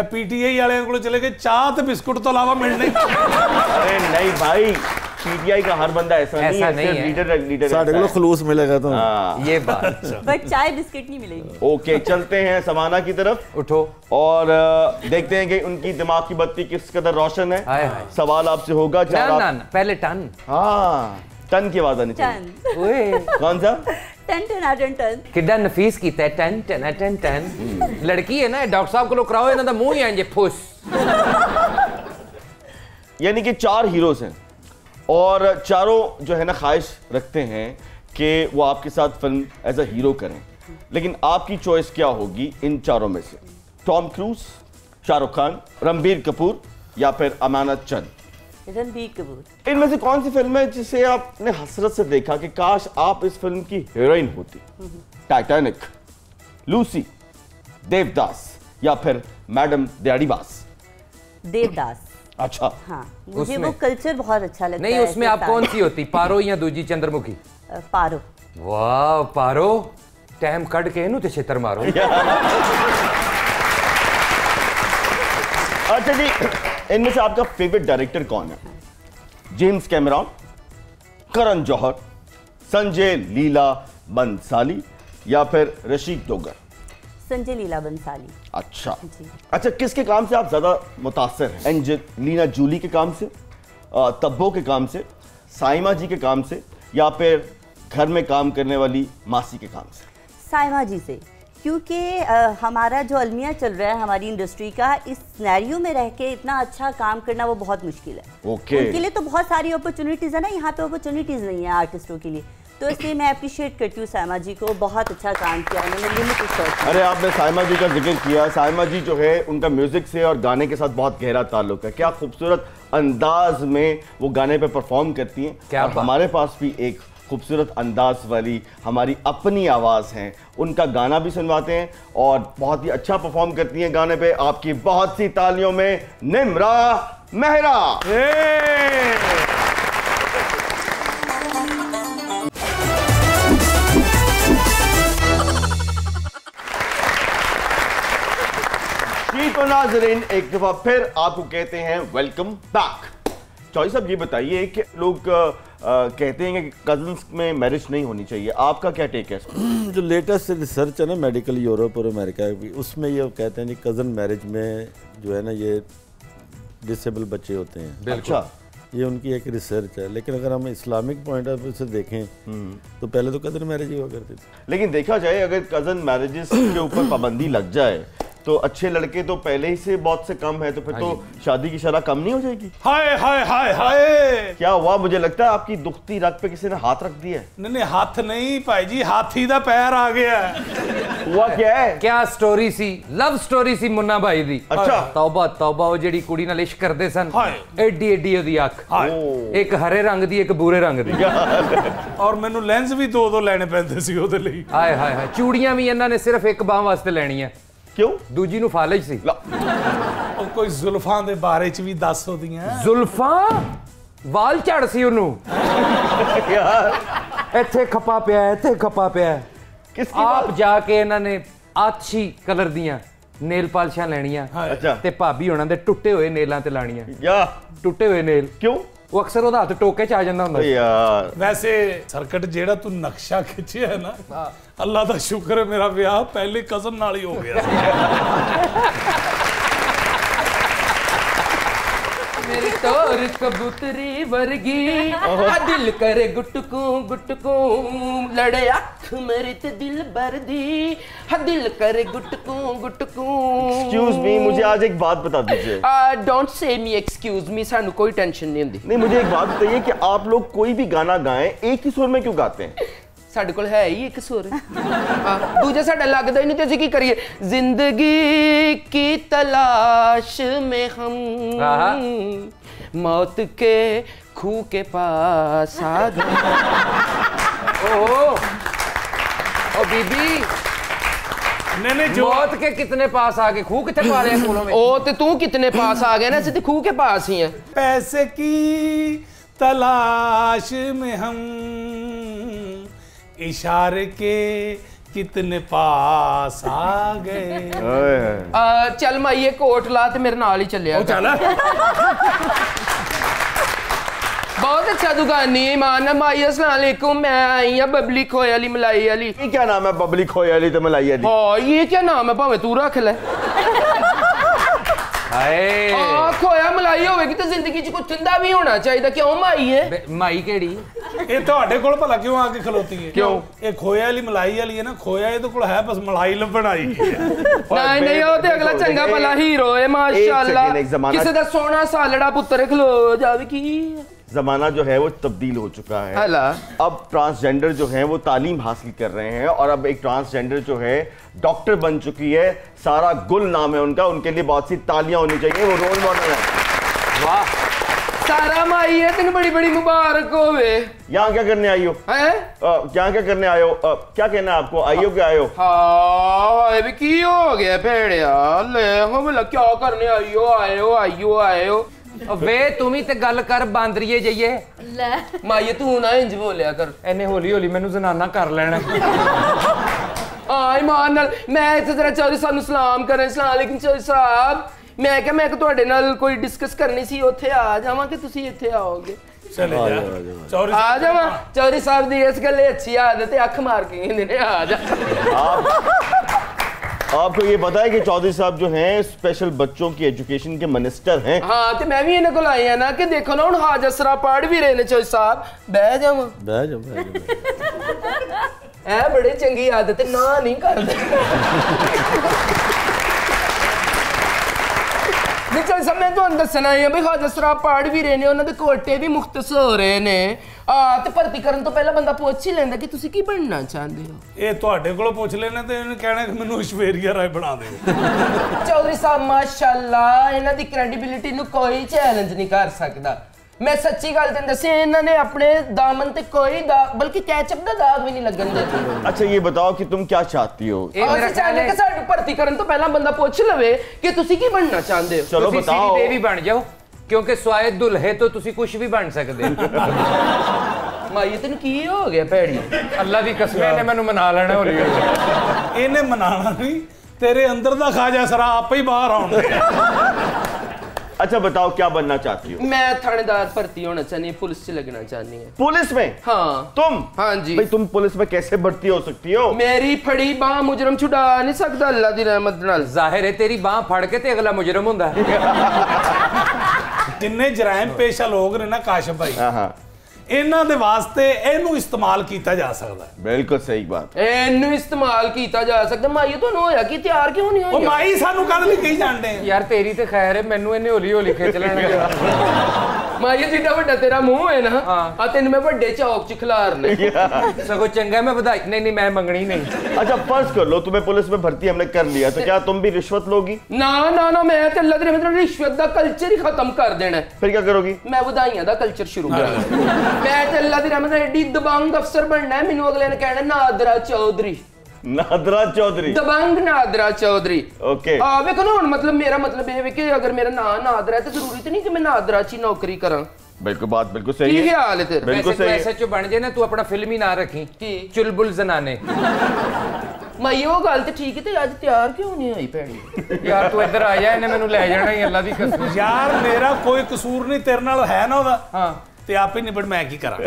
पीटीआई वाले को चले गए, चाह तो बिस्कुट तो अलावा मिलने। अरे नहीं भाई, पीटीआई का हर बंदा ऐसा नहीं है, लीडर साढ़े को खलूस मिलेगा तो ये बात, बट चाय बिस्किट नहीं मिलेगी। ओके, चलते हैं सवाना की तरफ, उठो और देखते हैं कि उनकी दिमाग की बत्ती किस कदर रोशन है। सवाल आपसे होगा पहले टन। हाँ, टन की आवाज आनी चाहिए। कौन सा? टन टन टन। किड्डा नफीस कीता है, टन टन टन टन। लड़की है ना, डॉक्टर साहब को कराओ, इन्हां दा मुंह ही इंज फुस। यानी कि 4 हीरोज हैं और चारों जो है ना ख्वाहिश रखते हैं कि वो आपके साथ फिल्म एज अ हीरो करें, लेकिन आपकी चॉइस क्या होगी इन चारों में से? टॉम क्रूज, शाहरुख खान, रणबीर कपूर या फिर अमानत चंद? रणबीर कपूर। इनमें से कौन सी फिल्म है जिसे आपने हसरत से देखा कि काश आप इस फिल्म की हीरोइन होती? टाइटैनिक, लूसी, देवदास या फिर मैडम दिहाड़ीबाज? देवदास। अच्छा, हाँ, मुझे वो कल्चर बहुत अच्छा लगता है। नहीं, उसमें आप कौन सी होती, पारो या दूजी चंद्रमुखी? पारो। वाह पारो, टाइम कट के नु ते छेतर मारो। अच्छा जी, इनमें से आपका फेवरेट डायरेक्टर कौन है? जेम्स कैमरॉन, करण जौहर, संजय लीला बंसाली या फिर रशीद डोगर? संजय लीला बंसाली। अच्छा अच्छा, किसके काम से आप ज्यादा मुतासर हैं? एंजेलिना जूली के काम से, तब्बो के काम से, साइमा जी के काम से या फिर घर में काम करने वाली मासी के काम से? साइमा जी से, क्योंकि हमारा जो अलमिया चल रहा है हमारी इंडस्ट्री का, इस सिनेरियो में रह के इतना अच्छा काम करना वो बहुत मुश्किल है। उनके लिए तो बहुत सारी अपॉर्चुनिटीज़ है ना, यहाँ पे अपॉर्चुनिटीज़ नहीं है आर्टिस्टों के लिए, तो इसलिए मैं अप्रिशिएट करती हूँ साइमा जी को, बहुत अच्छा काम किया उन्होंने, लिमिटेड शॉट। अरे आपने साइमा जी का जिक्र किया, साइमा जी जो है उनका म्यूजिक से और गाने के साथ बहुत गहरा ताल्लुक है। क्या खूबसूरत अंदाज में वो गाने पे परफॉर्म करती हैं। क्या और हमारे पास भी एक खूबसूरत अंदाज वाली हमारी अपनी आवाज़ है, उनका गाना भी सुनवाते हैं और बहुत ही अच्छा परफॉर्म करती हैं गाने पे। आपकी बहुत सी तालियों में निम्रा मेहरा। तो नाज़रीन, एक दफा फिर आपको कहते हैं वेलकम बैक। चौधरी साहब, ये बताइए कि लोग कहते हैं कि कजन्स में मैरिज नहीं होनी चाहिए, आपका क्या टेक है इसमें? जो लेटेस्ट रिसर्च है ना मेडिकल यूरोप और अमेरिका की, उसमें ये कहते हैं कि कज़न मैरिज में जो है ना ये डिसेबल बच्चे होते हैं। अच्छा, ये उनकी एक रिसर्च है, लेकिन अगर हम इस्लामिक पॉइंट ऑफ व्यू से देखें तो पहले तो कज़न मैरिज ही हुआ करती थी। लेकिन देखा जाए अगर कजन मैरिजेस के ऊपर पाबंदी लग जाए तो अच्छे लड़के तो पहले ही से बहुत से कम है, तो फिर तो शादी की शरह कम नहीं हो जाएगी? हाय हाय हाय हाय, क्या हुआ? मुझे लगता है आपकी दुखती रग पे किसी ने हाथ रख दिया है। नहीं हाथ नहीं भाई जी, हाथी दा पैर आ गया। हुआ क्या है? क्या स्टोरी सी, लव स्टोरी सी मुन्ना भाई दी। अच्छा। तौबा तौबा, वो जेड़ी कुड़ी नाल इश्क करदे सन, एडी एडी ओदी अख, एक हरे रंग दी एक बूरे रंग दी, और मैनू लेंस भी दो लेने पैंदे सी ओदे लई। हाय हाय हाय, चूड़ियां भी इन्हां ने सिर्फ एक बाह वास्ते लेनी है। क्यों? दूजी नु फालज सी। कोई जुल्फां दे बारे च भी दस होदियां। जुल्फां वाल झड़ सी ओनू यार, इत्थे खपा पिया इत्थे खपा पिया। किसकी आप जाके इन्हां ने आछी कलर दियां नेल पालिशां लेनियां। अच्छा। ते भाभी होना दे टुੱਟੇ होए नेलां ते लाणियां। या टुੱਟੇ होए नेल क्यों? वो अक्सर ਉਹਦਾ ਹੱਥ ਟੋਕੇ ਚ ਆ ਜਾਂਦਾ ਹੁੰਦਾ यार। वैसे सरकट जेड़ा तू नक्शा खिंचिया है ना, अल्लाह का शुक्र है मेरा ब्याह पहले कजन नाल ही हो गया। मेरी तोर कबूतरी वर्गी, दिल करे गुटकू गुटकू, लड़े अख मेरी ते दिल बरदी, दिल करे गुटकू गुटकू। एक्सक्यूज मी, मुझे आज एक बात बता दीजिए। Don't say me excuse me, सानू कोई टेंशन नहीं होंदी। नहीं, मुझे एक बात बताइए कि आप लोग कोई भी गाना गाएं एक ही सुर में क्यों गाते हैं? ਸਾਡੇ ਕੋਲ ਹੈ ਹੀ ਇੱਕ ਸੁਰ, ਦੂਜਾ ਸਾਡਾ ਲੱਗਦਾ ਹੀ ਨਹੀਂ, ਤੇ ਅਸੀਂ ਕੀ ਕਰੀਏ? ਜ਼ਿੰਦਗੀ ਕੀ ਤਲਾਸ਼ में हम मौत के खूह के पास आ गए। ओ बीबी, नहीं मौत के कितने पास आ गए, खूह कितने पा रहे हैं फूलों में? ओ ते तू कितने पास आ गया ना, सीधे खूह के पास ही है। पैसे की तलाश में हम इशारे के कितने पास आ गए। चल माइये कोट ला ते मेरे नाल ही चलिया। चल बहुत अच्छा दुकानी ईमान माई, अस्सलाम वालेकुम। मैं आई हूं बबली खोए वाली मलाई वाली। ये क्या नाम है? बबली खोए वाली तो मलाई वाली। हाँ, ये क्या नाम है? भावे तू रख ले। खोया मलाई होगी तो जिंदगी च कुछ ठंडा भी होना चाहिए। क्यों माई है? माई केड़ी? ये ਤੁਹਾਡੇ ਕੋਲ ਭਲਾ क्यों आके खलोती है? क्यों? ये खोया वाली मलाई वाली है ना, खोया ये तो कोल है, बस मलाई लभण आई नहीं नहीं, वो ते अगला चंगा भला हीरो है माशाल्लाह, किसी दा सोना सालड़ा पुत्र खलो जावे की। जमाना जो है वो तब्दील हो चुका है। अब ट्रांसजेंडर जो है वो तालीम हासिल कर रहे हैं और अब एक ट्रांसजेंडर जो है डॉक्टर बन चुकी है। सारा गुल नाम है उनका, उनके लिए बहुत सी तालियां होनी चाहिए, वो रोल मॉडल है। वाह, सारा माई है तेन बड़ी बड़ी मुबारक होवे। यहाँ क्या करने आई हो? हैं? यहाँ क्या करने आए हो? क्या कहना है आपको? आई हो क्या आए हो? हाँ भी की हो गया भेड़िया ले हो बोला क्या करने आई हो वे तुम ही ते गल कर बांदरिए जाइए ले माई तू ना इंज बोलिया कर एने हौली हौली मैनू जनाना कर लेना। हाँ ईमान नाल मैं इत्थे जरा चौधरी साहब नूं सलाम करें। अस्सलाम वालेकुम चौधरी साहब मैं क्या मैं तुहाडे नाल कोई डिस्कस करनी सी उत्थे आ जावां कि तुसीं इत्थे आओगे? चले जा चौधरी आ जावां चौधरी साहब दी इस गल्ले अच्छी आदत है अख मार के कहंदे ने आ जा। आपको ये पता है कि चौधरी साहब जो हैं स्पेशल बच्चों की एजुकेशन के मिनिस्टर हैं? हाँ तो मैं भी इन्हें को आया ना कि देखो ना हुण हाज असरा पढ़ भी रहे ने चौधरी साहब बह जावां ऐ बड़ी चंगी आदत है ना नहीं करदे। चल सब मैं तुहानूं दस्सना है भी हाज असरा पढ़ भी रहे ने उन्हां दे कोटे भी मुख्तस हो रहे ने ते भर्ती करन तो पहला बंदा पुੱਛ ही लैंदा कि तुसीं की बनना चाहते हो। ਇਹ ਤੁਹਾਡੇ ਕੋਲੋਂ ਪੁੱਛ ਲੈਣੇ ਤੇ ਇਹਨੂੰ ਕਹਿਣਾ ਕਿ ਮੈਨੂੰ ਇਸ਼ਵਰੀਆ ਰਾਏ ਬਣਾ ਦਿਓ। चौधरी साहब माशाअल्लाह इन्हां दी क्रेडिबिलिटी नूं कोई चैलेंज नहीं कर सकदा। मैं सच्ची गल तेन दस्सी इन्हां ने अपने दामन ते कोई बल्कि कैचअप दा दाग भी नहीं लगन देते। अच्छा ये बताओ कि तुम क्या चाहती हो? ਅਸੀਂ ਚਾਹੁੰਦੇ ਕਿ ਸਾਡੀ ਭਰਤੀ ਕਰਨ ਤੋਂ ਪਹਿਲਾਂ ਬੰਦਾ ਪੁੱਛ ਲਵੇ ਕਿ ਤੁਸੀਂ ਕੀ ਬਣਨਾ ਚਾਹੁੰਦੇ ਹੋ। चलो बताओ। सीधी देवी बन जाओ क्योंकि स्वाए दुल्हे तो तुसी कुछ भी बन सकते। ਮਾਈ ਤੈਨੂੰ ਕੀ ਹੋ ਗਿਆ ਭੈੜੀ? अल्लाह दी कसम ने मैनू मना लेना हौली हौली। ਇਹਨੇ ਮਨਾਣਾ ਨਹੀਂ ਤੇਰੇ ਅੰਦਰ ਦਾ ਖਾਜਾ ਸਰਾ ਆਪੇ ਹੀ ਬਾਹਰ ਆਉਣਾ। अच्छा बताओ क्या बनना चाहती हो? मैं थानेदार भर्ती होना चाहनी है पुलिस से लगना चाहनी है। पुलिस में? हाँ तुम? हाँ जी भाई तुम पुलिस में कैसे भर्ती हो सकती हो? मेरी फड़ी बाह मुजरम छुड़ा नहीं सकता अल्लाह दी रहमत नाल। जाहिर है तेरी बाह फड़ के ते अगला मुजरम हुंदा है। ਜਿੰਨੇ ਜਰਾਇਮ ਪੇਸ਼ਾ ਲੋਕ ਨੇ ਨਾ ਕਾਸ਼ਫ ਭਾਈ हाँ ਇਹਨਾਂ ਦੇ ਵਾਸਤੇ ਇਹਨੂੰ ਇਸਤੇਮਾਲ ਕੀਤਾ ਜਾ ਸਕਦਾ ਹੈ। बिल्कुल सही बात। ਇਹਨੂੰ ਇਸਤੇਮਾਲ ਕੀਤਾ ਜਾ ਸਕਦਾ। ਮਾਈ ਤੁਹਾਨੂੰ ਹੋਇਆ ਕਿ ਤਿਆਰ ਕਿਉਂ ਨਹੀਂ ਉਹ ਹੋਈ? ਮਾਈ ਸਾਨੂੰ ਕਦ ਲਈ ਕਹੀ ਜਾਂਦੇ ਆ यार तेरी ते खैर है मैनू इन्हें हौली हौली खिच लेना। ਮਾਈ ਜਿੱਡਾ ਵੱਡਾ ਤੇਰਾ ਮੂੰਹ ਹੈ ਨਾ ਆ ਤੈਨੂੰ ਮੈਂ ਵੱਡੇ ਚੌਕ ਚ ਖਿਲਾਰਨੇ। सगो चंगा मैं बधाई नहीं मैं मंगनी नहीं। अच्छा फर्ज कर लो तुम्हें पुलिस में भर्ती हमने कर लिया तो क्या तुम भी रिश्वत लोगी? ਨਾ ਨਾ ਨਾ ਮੈਂ ਤੇ ਅੱਲਾਹ ਦੀ ਰਹਿਮਤ ਨਾਲ ਰਿਸ਼ਵਤ ਦਾ ਕਲਚਰ ਹੀ ਖਤਮ ਕਰ ਦੇਣਾ। फिर क्या करोगी? ਮੈਂ ਵਧਾਈਆਂ ਦਾ ਕਲਚਰ ਸ਼ੁਰੂ ਕਰਾਂਗਾ। ਮੈਂ ਤੇ ਅੱਲਾਹ ਦੀ ਰਹਿਮਤ ਨਾਲ ਐਡੀ ਦਬੰਗ ਅਫਸਰ ਬਣਨਾ ਹੈ ਮੈਨੂੰ ਅਗਲੇ ਨੇ ਕਹਿਣਾ ਨਾਦਰਾ ਚੌਧਰੀ। नादरा चौधरी। दबंग नादरा चौधरी। ओके। ਵੇਖੋ ਨਾ ਹੁਣ ਮਤਲਬ ਮੇਰਾ ਮਤਲਬ ਇਹ ਵੇ ਕਿ ਅਗਰ ਮੇਰਾ ਨਾਂ ਨਾਦਰਾ ਹੈ ਤਾਂ ਜ਼ਰੂਰੀ ਤੇ ਨਹੀਂ ਕਿ ਮੈਂ ਨਾਦਰਾ 'ਚ ਹੀ ਨੌਕਰੀ ਕਰਾਂ। बिल्कुल बात बिल्कुल सही ਕੀ है। ਖਿਆਲ ਹੈ ਤੇਰਾ? बिल्कुल वैसे तो सही है। ऐसा जो बन जाए ना तू अपना फिल्म ही ना रखी ਕੀ चुलबुल जनाने। ਮਾਈ ਉਹ ਗੱਲ ਤੇ ਠੀਕ ਹੈ ਤੇ ਅੱਜ ਤਿਆਰ ਕਿਉਂ ਨਹੀਂ ਹੋਈ ਭੈਣੀ? यार तू इधर आ जा इन्हें मैनू ले जाना ही अल्लाह दी कसम। ਯਾਰ ਮੇਰਾ ਕੋਈ ਕਸੂਰ ਨਹੀਂ ਤੇਰੇ ਨਾਲ ਹੈ ਨਾ ਉਹਦਾ हाँ ਤੇ ਆਪੇ ਨਿਬੜ ਮੈਂ ਕੀ ਕਰਾਂ।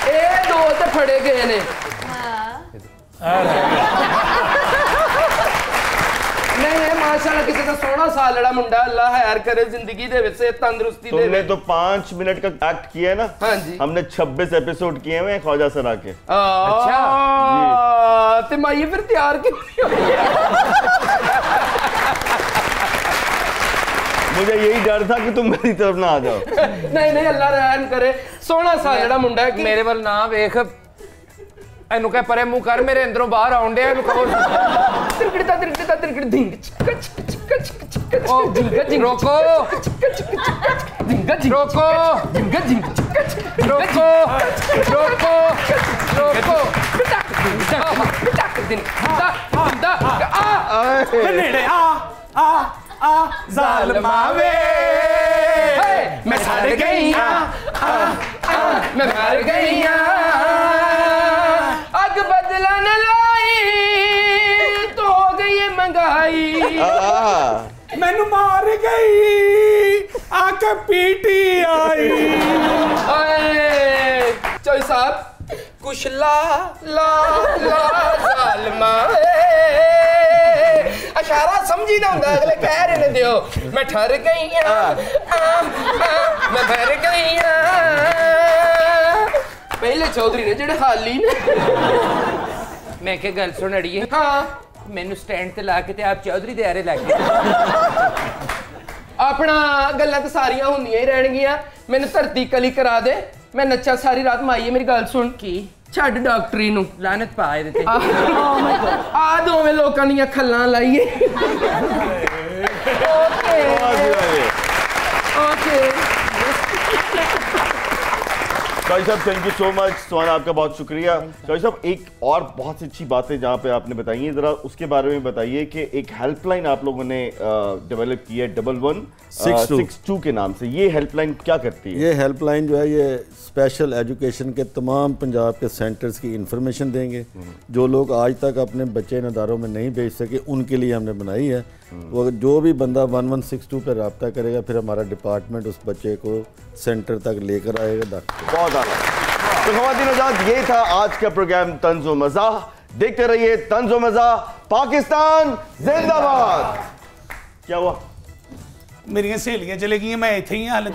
ਇਹ ਦੋ ਤੇ ਫੜੇ ਗਏ ਨੇ। नहीं है माशाल्लाह किसी का सोना सालड़ा मुंडा अल्लाह खैर करे जिंदगी दे विच तंदुरुस्ती दे। तुमने तो 5 मिनट का एक्ट किया है ना? हाँ जी हमने 26 एपिसोड किए हुए हैं ख्वाजा सरा के। अच्छा ते माई फिर तैयार क्यों नहीं हुई? मुझे यही डर था कि तुम मेरी तरफ ना आ जाओ। नहीं नहीं अल्लाह रहम करे सोना सालड़ा मुंडा है कि मेरे वाल ना वेख ਇਹਨੂੰ ਕਹ ਪਰੇ ਮੂੰਹ ਕਰ ਮੇਰੇ ਅੰਦਰੋਂ ਬਾਹਰ ਆਉਣ ਡਿਆ ਇਹਨੂੰ ਕਹੋ ਤਿਰਕੜਦਾ ਤਿਰਕੜ ਢਿੰਗ ਚਿੱਕ ਚਿੱਕ ਚਿੱਕ ਚਿੱਕ ਉਹ ਰੋਕੋ ਢਿੰਗ ਢਿੰਗ ਰੋਕੋ ਢਿੰਗ ਢਿੰਗ ਰੋਕੋ ਰੋਕੋ ਰੋਕੋ ਨੇੜੇ ਆ ਜ਼ਾਲਮਾ ਵੇ मैं सड़ गई मैं मर गई अग बदला न लाई तो हो गई है महंगाई ਮੈਨੂੰ ਮਾਰ ਗਈ ਆਕੇ पीटी आई चौधरी साहब कुछ ला ला ला जालमा इशारा समझी ना होंगे अगले कह रहे ने दियो मैं ठहर गई मैं ठहर गई पहले चौधरी ने जेड़े खाली ने मैं क्या गल सुन अड़िए हाँ मैनू स्टैंड ते ला के ते आप चौधरी दे आरे लग अपना गल्लां तो सारियां होंदियां ही रहणगियां मैनू धरती कली करा दे मैं नच्चा सारी रात माई मेरी गल सुन की ਛੱਡ ਡਾਕਟਰੀ ਨੂੰ ਲਾਨਤ ਪਾ ਇਹਦੇ ਤੇ ਆ ਦੋਵੇਂ ਲੋਕਾਂ ਦੀਆਂ ਖੱਲਾਂ ਲਾਈਏ शाहिद साहब थैंक यू सो मच। सुहाना आपका बहुत शुक्रिया। शाहिद साहब एक और बहुत अच्छी बातें जहाँ पे आपने बताई हैं, जरा उसके बारे में बताइए कि एक हेल्पलाइन आप लोगों ने डेवलप की है 1162 के नाम से। ये हेल्पलाइन क्या करती है? ये हेल्पलाइन जो है ये स्पेशल एजुकेशन के तमाम पंजाब के सेंटर्स की इंफॉर्मेशन देंगे। जो लोग आज तक अपने बच्चे इन अदारों में नहीं भेज सके उनके लिए हमने बनाई है। वो जो भी बंदा 1162 पर रब्ता करेगा फिर हमारा डिपार्टमेंट उस बच्चे को सेंटर तक लेकर आएगा। बहुत तो ख़वातीन आज़ाद, ये था आज का प्रोग्राम तंज़ो मज़ाह। देखते रहिए तंज़ो मज़ाह। पाकिस्तान जिंदाबाद। क्या हुआ? मेरी सहेलियां चले गई, मैं इत्थे ही हालत